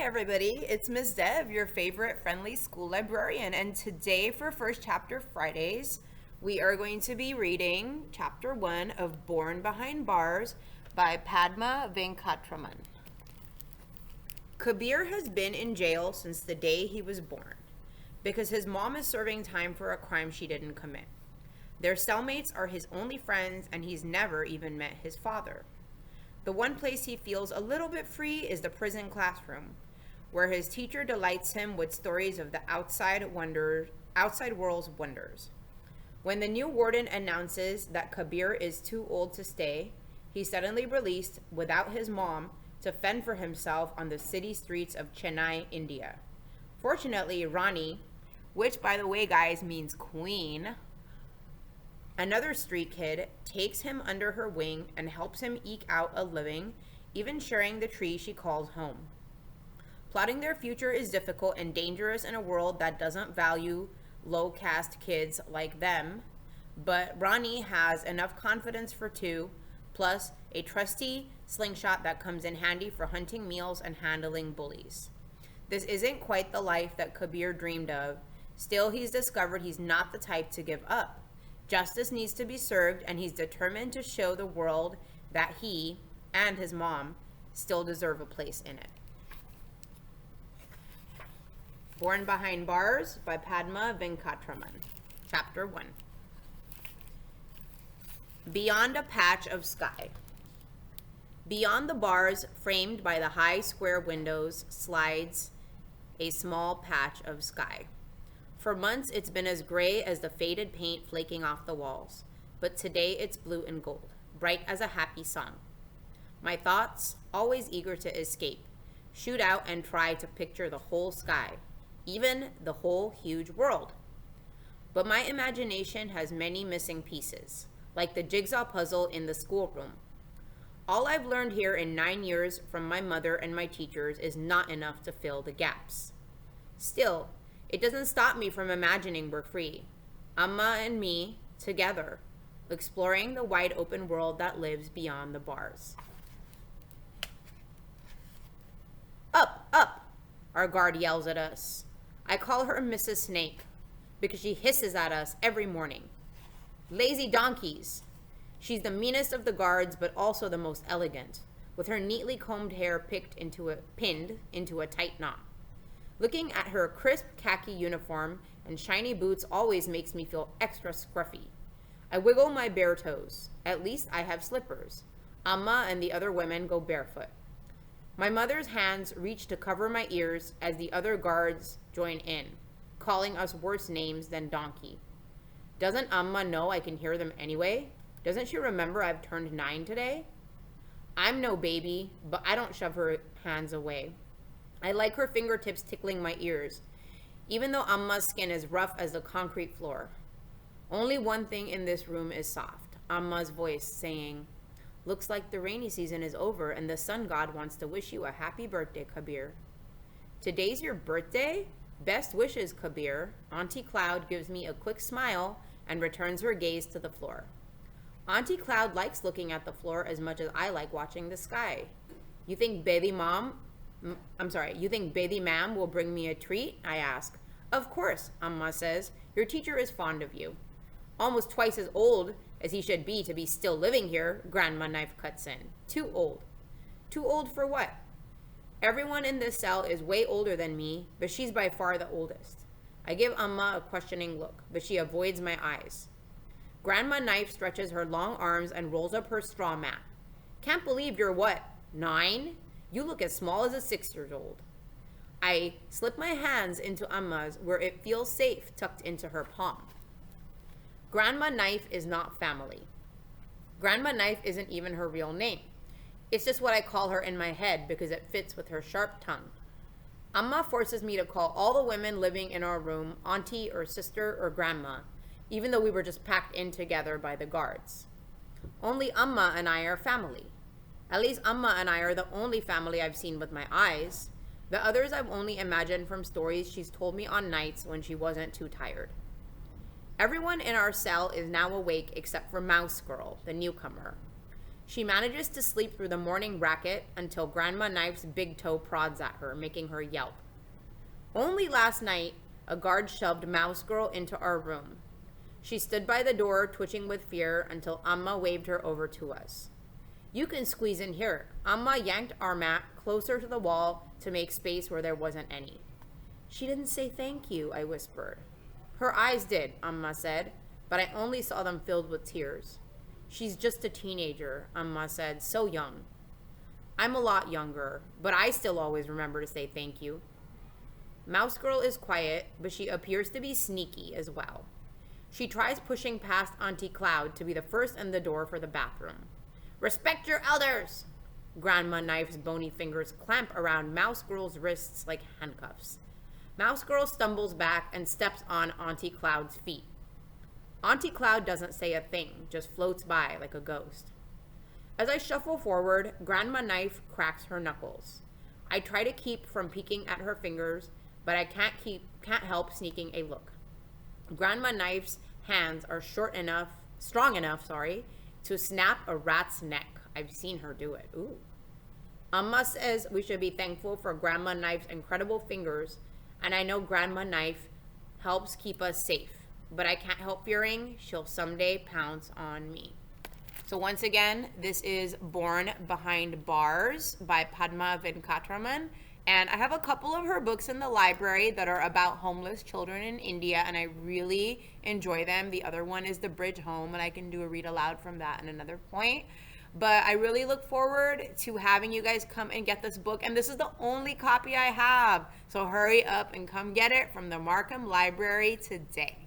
everybody. It's Ms. Dev, your favorite friendly school librarian. And today, for First Chapter Fridays, we are going to be reading Chapter 1 of Born Behind Bars by Padma Venkatraman. Kabir has been in jail since the day he was born because his mom is serving time for a crime she didn't commit. Their cellmates are his only friends, and he's never even met his father. The one place he feels a little bit free is the prison classroom, where his teacher delights him with stories of the outside world's wonders. When the new warden announces that Kabir is too old to stay, he's suddenly released without his mom to fend for himself on the city streets of Chennai, India. Fortunately, Rani, which by the way, guys, means queen, another street kid, takes him under her wing and helps him eke out a living, even sharing the tree she calls home. Plotting their future is difficult and dangerous in a world that doesn't value low-caste kids like them, but Rani has enough confidence for two, plus a trusty slingshot that comes in handy for hunting meals and handling bullies. This isn't quite the life that Kabir dreamed of. Still, he's discovered he's not the type to give up. Justice needs to be served, and he's determined to show the world that he and his mom still deserve a place in it. Born Behind Bars by Padma Venkatraman. Chapter 1. Beyond a patch of sky. Beyond the bars, framed by the high square windows, slides a small patch of sky. For months, it's been as gray as the faded paint flaking off the walls, but today it's blue and gold, bright as a happy song. My thoughts, always eager to escape, shoot out and try to picture the whole sky, even the whole huge world. But my imagination has many missing pieces, like the jigsaw puzzle in the schoolroom. All I've learned here in 9 years from my mother and my teachers is not enough to fill the gaps. Still, it doesn't stop me from imagining we're free, Amma and me, together, exploring the wide open world that lives beyond the bars. Up, up, our guard yells at us. I call her Mrs. Snake because she hisses at us every morning. Lazy donkeys. She's the meanest of the guards, but also the most elegant, with her neatly combed hair pinned into a tight knot. Looking at her crisp khaki uniform and shiny boots always makes me feel extra scruffy. I wiggle my bare toes. At least I have slippers. Amma and the other women go barefoot. My mother's hands reach to cover my ears as the other guards join in, calling us worse names than donkey. Doesn't Amma know I can hear them anyway? Doesn't she remember I've turned 9 today? I'm no baby, but I don't shove her hands away. I like her fingertips tickling my ears, even though Amma's skin is rough as the concrete floor. Only one thing in this room is soft, Amma's voice saying, "Looks like the rainy season is over and the sun god wants to wish you a happy birthday, Kabir." Today's your birthday? Best wishes, Kabir. Auntie Cloud gives me a quick smile and returns her gaze to the floor. Auntie Cloud likes looking at the floor as much as I like watching the sky. You think baby ma'am will bring me a treat? I ask. Of course, Amma says. Your teacher is fond of you. Almost twice as old as he should be to be still living here, Grandma Knife cuts in. Too old. Too old for what? Everyone in this cell is way older than me, but she's by far the oldest. I give Amma a questioning look, but she avoids my eyes. Grandma Knife stretches her long arms and rolls up her straw mat. Can't believe you're what, 9? You look as small as a 6-year-old. I slip my hands into Amma's where it feels safe tucked into her palm. Grandma Knife is not family. Grandma Knife isn't even her real name. It's just what I call her in my head because it fits with her sharp tongue. Amma forces me to call all the women living in our room auntie or sister or grandma, even though we were just packed in together by the guards. Only Amma and I are family. At least Amma and I are the only family I've seen with my eyes. The others I've only imagined from stories she's told me on nights when she wasn't too tired. Everyone in our cell is now awake except for Mouse Girl, the newcomer. She manages to sleep through the morning racket until Grandma Knife's big toe prods at her, making her yelp. Only last night, a guard shoved Mouse Girl into our room. She stood by the door, twitching with fear, until Amma waved her over to us. You can squeeze in here. Amma yanked our mat closer to the wall to make space where there wasn't any. She didn't say thank you, I whispered. Her eyes did, Amma said, but I only saw them filled with tears. She's just a teenager, Amma said, so young. I'm a lot younger, but I still always remember to say thank you. Mouse Girl is quiet, but she appears to be sneaky as well. She tries pushing past Auntie Cloud to be the first in the door for the bathroom. Respect your elders! Grandma Knife's bony fingers clamp around Mouse Girl's wrists like handcuffs. Mouse Girl stumbles back and steps on Auntie Cloud's feet. Auntie Cloud doesn't say a thing, just floats by like a ghost. As I shuffle forward, Grandma Knife cracks her knuckles. I try to keep from peeking at her fingers, but I can't help sneaking a look. Grandma Knife's hands are strong enough, to snap a rat's neck. I've seen her do it. Ooh. Amma says we should be thankful for Grandma Knife's incredible fingers, and I know Grandma Knife helps keep us safe, but I can't help fearing she'll someday pounce on me. So once again, this is Born Behind Bars by Padma Venkatraman. And I have a couple of her books in the library that are about homeless children in India, and I really enjoy them. The other one is The Bridge Home, and I can do a read aloud from that at another point. But I really look forward to having you guys come and get this book. And this is the only copy I have. So hurry up and come get it from the Markham Library today.